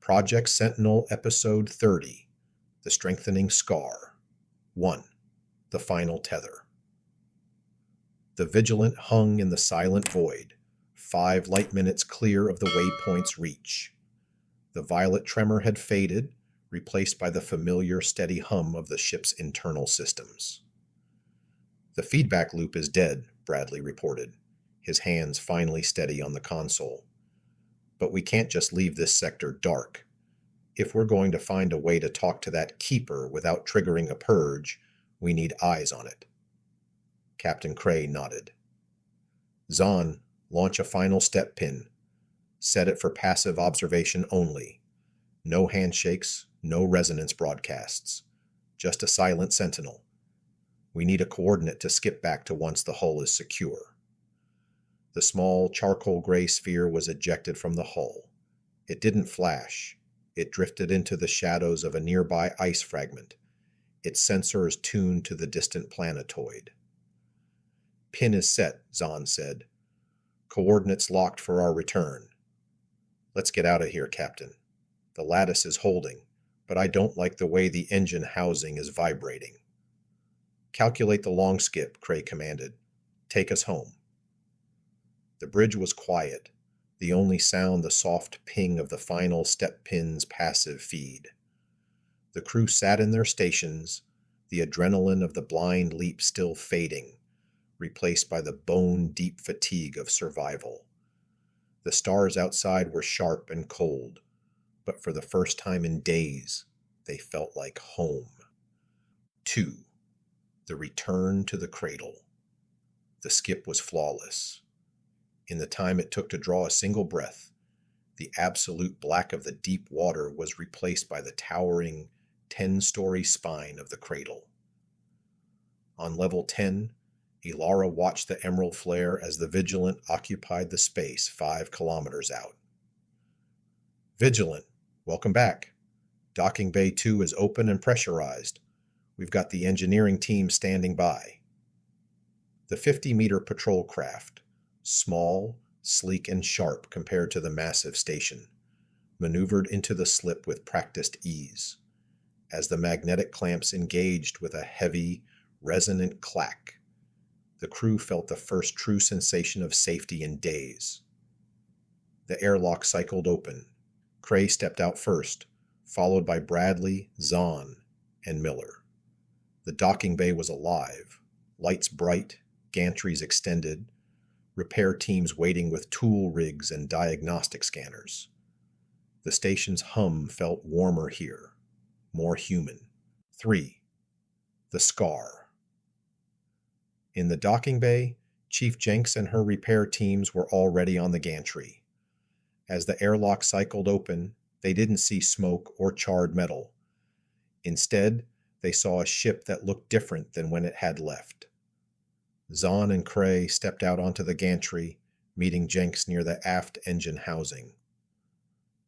Project Sentinel Episode 30, The Strengthening Scar. 1. The Final Tether. The Vigilant hung in the silent void, 5 light minutes clear of the Waypoint's reach. The violet tremor had faded, replaced by the familiar steady hum of the ship's internal systems. The feedback loop is dead, Bradley reported, his hands finally steady on the console. But we can't just leave this sector dark. If we're going to find a way to talk to that keeper without triggering a purge, we need eyes on it. Captain Kray nodded. Zahn, launch a final step pin. Set it for passive observation only. No handshakes, no resonance broadcasts. Just a silent sentinel. We need a coordinate to skip back to once the hull is secure. The small charcoal gray sphere was ejected from the hull. It didn't flash. It drifted into the shadows of a nearby ice fragment, its sensors tuned to the distant planetoid. Pin is set, Zahn said. Coordinates locked for our return. Let's get out of here, Captain. The lattice is holding, but I don't like the way the engine housing is vibrating. Calculate the long skip, Kray commanded. Take us home. The bridge was quiet, the only sound the soft ping of the final step pin's passive feed. The crew sat in their stations, the adrenaline of the blind leap still fading, replaced by the bone-deep fatigue of survival. The stars outside were sharp and cold, but for the first time in days, they felt like home. 2. The return to the cradle. The skip was flawless. In the time it took to draw a single breath, the absolute black of the deep water was replaced by the towering 10-story spine of the cradle. On level 10, Ilara watched the emerald flare as the Vigilant occupied the space 5 kilometers out. Vigilant, welcome back. Docking Bay 2 is open and pressurized. We've got the engineering team standing by. The 50-meter patrol craft, small, sleek, and sharp compared to the massive station, maneuvered into the slip with practiced ease. As the magnetic clamps engaged with a heavy, resonant clack, the crew felt the first true sensation of safety in days. The airlock cycled open. Kray stepped out first, followed by Bradley, Zahn, and Miller. The docking bay was alive, lights bright, gantries extended, repair teams waiting with tool rigs and diagnostic scanners. The station's hum felt warmer here, more human. 3. The scar. In the docking bay, Chief Jenks and her repair teams were already on the gantry. As the airlock cycled open, they didn't see smoke or charred metal. Instead, they saw a ship that looked different than when it had left. Zahn and Kray stepped out onto the gantry, meeting Jenks near the aft engine housing.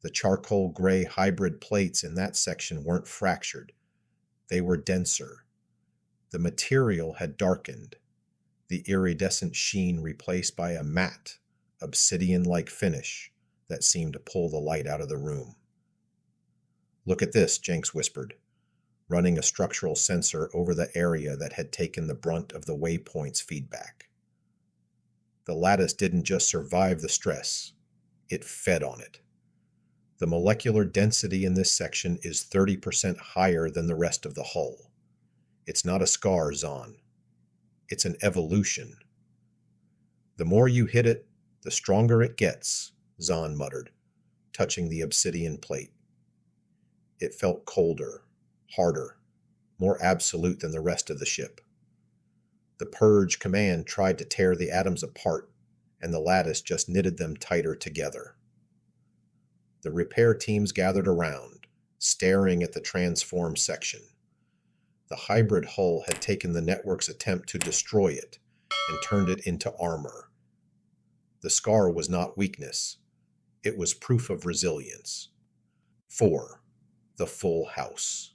The charcoal gray hybrid plates in that section weren't fractured. They were denser. The material had darkened, the iridescent sheen replaced by a matte, obsidian-like finish that seemed to pull the light out of the room. Look at this, Jenks whispered, running a structural sensor over the area that had taken the brunt of the Waypoint's feedback. The lattice didn't just survive the stress, it fed on it. The molecular density in this section is 30% higher than the rest of the hull. It's not a scar, Zahn. It's an evolution. The more you hit it, the stronger it gets, Zahn muttered, touching the obsidian plate. It felt colder, harder, more absolute than the rest of the ship. The Purge command tried to tear the atoms apart, and the lattice just knitted them tighter together. The repair teams gathered around, staring at the transformed section. The hybrid hull had taken the network's attempt to destroy it and turned it into armor. The scar was not weakness. It was proof of resilience. 4. The full house.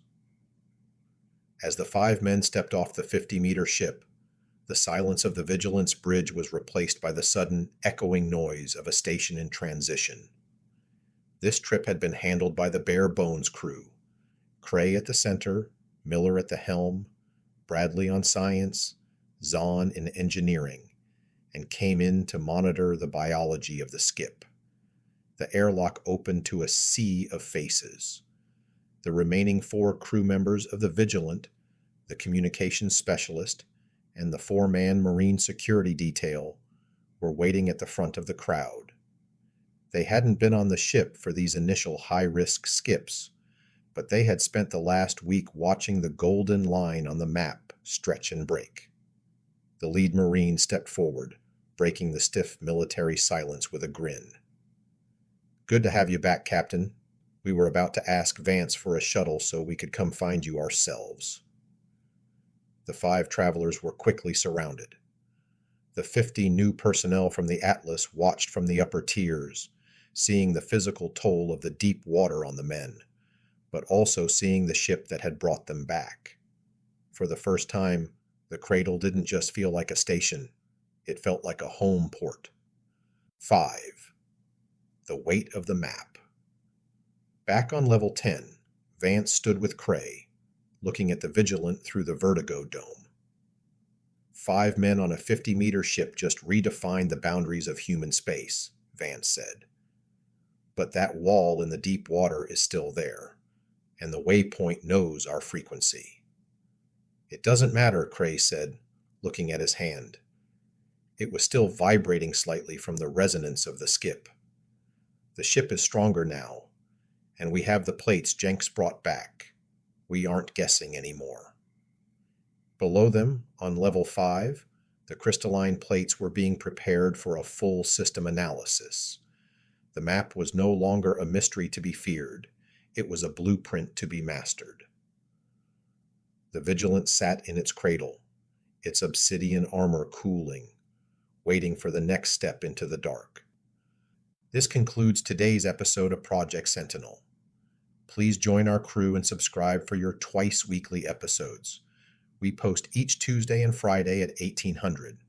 As the 5 men stepped off the 50-meter ship, the silence of the Vigilance bridge was replaced by the sudden, echoing noise of a station in transition. This trip had been handled by the bare bones crew. Kray at the center, Miller at the helm, Bradley on science, Zahn in engineering, and came in to monitor the biology of the skip. The airlock opened to a sea of faces. The remaining 4 crew members of the Vigilant, the communications specialist, and the 4-man Marine security detail were waiting at the front of the crowd. They hadn't been on the ship for these initial high-risk skips, but they had spent the last week watching the golden line on the map stretch and break. The lead Marine stepped forward, breaking the stiff military silence with a grin. "Good to have you back, Captain. We were about to ask Vance for a shuttle so we could come find you ourselves." The 5 travelers were quickly surrounded. The 50 new personnel from the Atlas watched from the upper tiers, seeing the physical toll of the deep water on the men, but also seeing the ship that had brought them back. For the first time, the Cradle didn't just feel like a station, it felt like a home port. 5. The weight of the map. Back on level 10, Vance stood with Kray, looking at the Vigilant through the Vertigo dome. 5 men on a 50-meter ship just redefined the boundaries of human space, Vance said. But that wall in the deep water is still there, and the Waypoint knows our frequency. "It doesn't matter," Kray said, looking at his hand. It was still vibrating slightly from the resonance of the skip. "The ship is stronger now, and we have the plates Jenks brought back. We aren't guessing anymore." Below them, on level 5, the crystalline plates were being prepared for a full system analysis. The map was no longer a mystery to be feared. It was a blueprint to be mastered. The Vigilant sat in its cradle, its obsidian armor cooling, waiting for the next step into the dark. This concludes today's episode of Project Sentinel. Please join our crew and subscribe for your twice-weekly episodes. We post each Tuesday and Friday at 1800.